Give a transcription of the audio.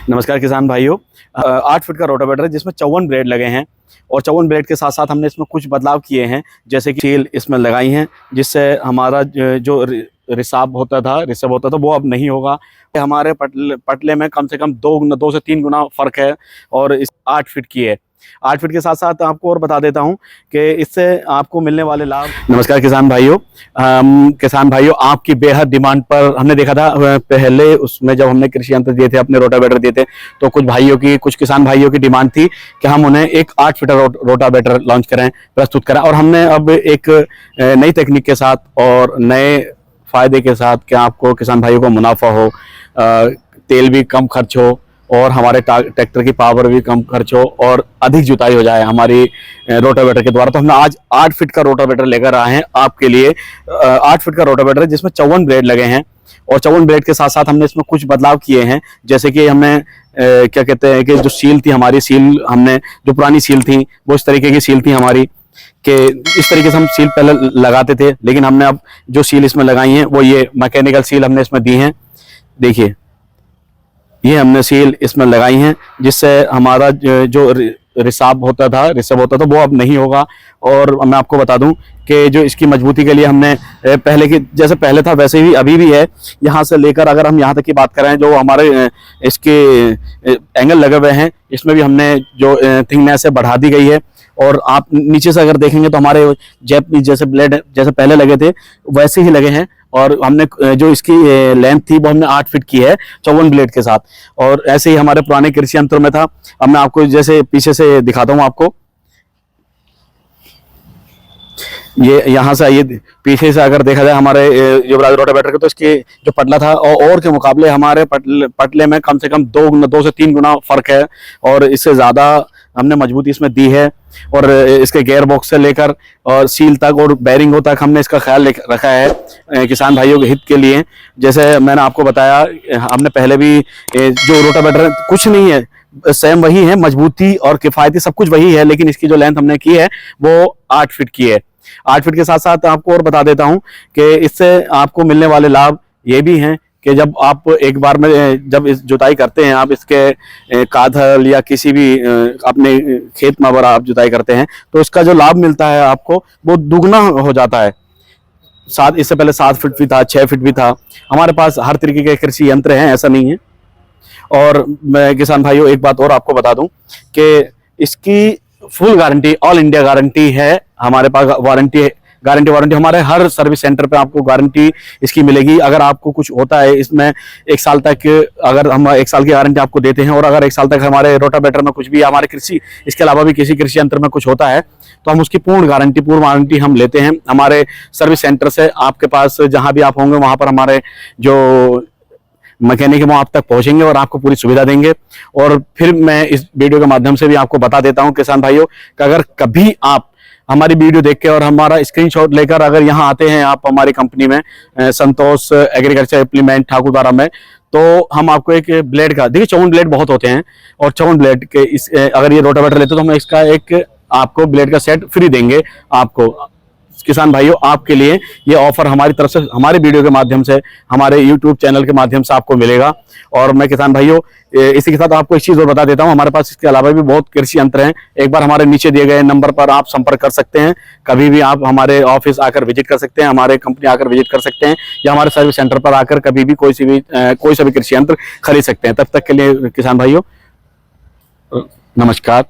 नमस्कार किसान भाइयों। 8 फीट का रोटावेटर है जिसमें 54 ब्लेड लगे हैं और 54 ब्लेड के साथ साथ हमने इसमें कुछ बदलाव किए हैं, जैसे कि सील इसमें लगाई हैं जिससे हमारा जो रिसब होता था वो अब नहीं होगा। हमारे पटले में कम से कम 2 से 3 गुना फर्क है और इस 8 फीट की है। 8 फीट के साथ साथ आपको और बता देता हूं कि इससे आपको मिलने वाले लाभ। नमस्कार किसान भाइयों, आपकी बेहद डिमांड पर हमने देखा था पहले उसमें जब हमने कृषि यंत्र दिए थे, अपने रोटावेटर दिए थे, तो कुछ किसान भाइयों की डिमांड थी कि हम उन्हें एक 8 फीट रोटावेटर लॉन्च करें, प्रस्तुत करें। और हमने अब एक नई तकनीक के साथ और नए फायदे के साथ कि आपको किसान भाइयों को मुनाफा हो, तेल भी कम खर्च हो और हमारे ट्रैक्टर की पावर भी कम खर्च हो और अधिक जुताई हो जाए हमारी रोटावेटर के द्वारा। तो हमने आज 8 फीट का रोटावेटर लेकर आए हैं आपके लिए। 8 फीट का रोटावेटर है जिसमें 54 ब्लेड लगे हैं और 54 ब्लेड के साथ साथ हमने इसमें कुछ बदलाव किए हैं, जैसे कि हमने क्या कहते हैं कि जो सील थी हमारी, हमने जो पुरानी सील थी वो इस तरीके की सील थी हमारी, कि इस तरीके से हम सील पहले लगाते थे, लेकिन हमने अब जो सील इसमें लगाई है वो ये मैकेनिकल सील हमने इसमें दी है। देखिए, ये हमने सील इसमें लगाई हैं जिससे हमारा जो रिसब होता था वो अब नहीं होगा। और मैं आपको बता दूं कि जो इसकी मजबूती के लिए हमने पहले था वैसे ही अभी भी है। यहाँ से लेकर अगर हम यहाँ तक की बात करें, जो हमारे इसके एंगल लगे हुए हैं इसमें भी हमने जो थिकनेस है बढ़ा दी गई है। और आप नीचे से अगर देखेंगे तो हमारे जैसे ब्लेड जैसे पहले लगे थे वैसे ही लगे हैं। और हमने जो इसकी लेंथ थी वो हमने 8 फीट की है 54 ब्लेड के साथ। और ऐसे ही हमारे पुराने कृषि यंत्र में था। अब मैं आपको जैसे पीछे से दिखाता हूँ आपको, ये यहाँ से आइए, पीछे से अगर देखा जाए हमारे जो रोटावेटर के, तो इसके जो पटला था और के मुकाबले हमारे पटले में कम से कम 2 से 3 गुना फर्क है और इससे ज़्यादा हमने मजबूती इसमें दी है। और इसके गियर बॉक्स से लेकर और सील तक और बैरिंगों तक हमने इसका ख्याल रखा है किसान भाइयों के हित के लिए। जैसे मैंने आपको बताया, हमने पहले भी जो रोटावेटर कुछ नहीं है, सेम वही है, मजबूती और किफ़ायती सब कुछ वही है, लेकिन इसकी जो लेंथ हमने की है वो 8 फीट की है। 8 फीट के साथ साथ आपको और बता देता हूं कि इससे आपको मिलने वाले लाभ ये भी हैं कि जब आप एक बार में जब इस जुताई करते हैं, आप इसके काधल या किसी भी अपने खेत में अगर आप जुताई करते हैं तो इसका जो लाभ मिलता है आपको वो दुगना हो जाता है। इससे पहले 7 फीट भी था, 6 फीट भी था। हमारे पास हर तरीके के कृषि यंत्र हैं, ऐसा नहीं है। और मैं किसान भाइयों एक बात और आपको बता दूं कि इसकी full guarantee, all India guarantee है हमारे पास। गारंटी हमारे हर सर्विस सेंटर पे आपको गारंटी इसकी मिलेगी। अगर आपको कुछ होता है इसमें 1 साल तक, अगर हम 1 साल की गारंटी आपको देते हैं और अगर 1 साल तक हमारे रोटावेटर में कुछ भी, हमारे इसके अलावा भी किसी कृषि यंत्र में कुछ होता है तो हम उसकी पूर्ण वारंटी हम लेते हैं हमारे सर्विस सेंटर से। आपके पास जहां भी आप होंगे वहां पर हमारे जो मैकेनिक वो आप तक पहुंचेंगे और आपको पूरी सुविधा देंगे। और फिर मैं इस वीडियो के माध्यम से भी आपको बता देता हूं किसान भाइयों कि अगर कभी आप हमारी वीडियो देख के और हमारा स्क्रीनशॉट लेकर अगर यहाँ आते हैं आप हमारी कंपनी में, संतोष एग्रीकल्चर इम्प्लीमेंट ठाकुरद्वारा में, तो हम आपको एक ब्लेड का, देखिए 54 ब्लेड बहुत होते हैं और 54 ब्लेड के अगर ये रोटावेटर लेते तो हम इसका एक आपको ब्लेड का सेट फ्री देंगे आपको। किसान भाइयों, आपके लिए ये ऑफर हमारी तरफ से, हमारे वीडियो के माध्यम से, हमारे YouTube चैनल के माध्यम से आपको मिलेगा। और मैं किसान भाइयों इसी के साथ आपको एक चीज़ और बता देता हूं, हमारे पास इसके अलावा भी बहुत कृषि यंत्र हैं। एक बार हमारे नीचे दिए गए नंबर पर आप संपर्क कर सकते हैं। कभी भी आप हमारे ऑफिस आकर विजिट कर सकते हैं, हमारे कंपनी आकर विजिट कर सकते हैं, या हमारे सर्विस सेंटर पर आकर कभी भी कोई सा भी कृषि यंत्र खरीद सकते हैं। तब तक के लिए किसान भाइयों नमस्कार।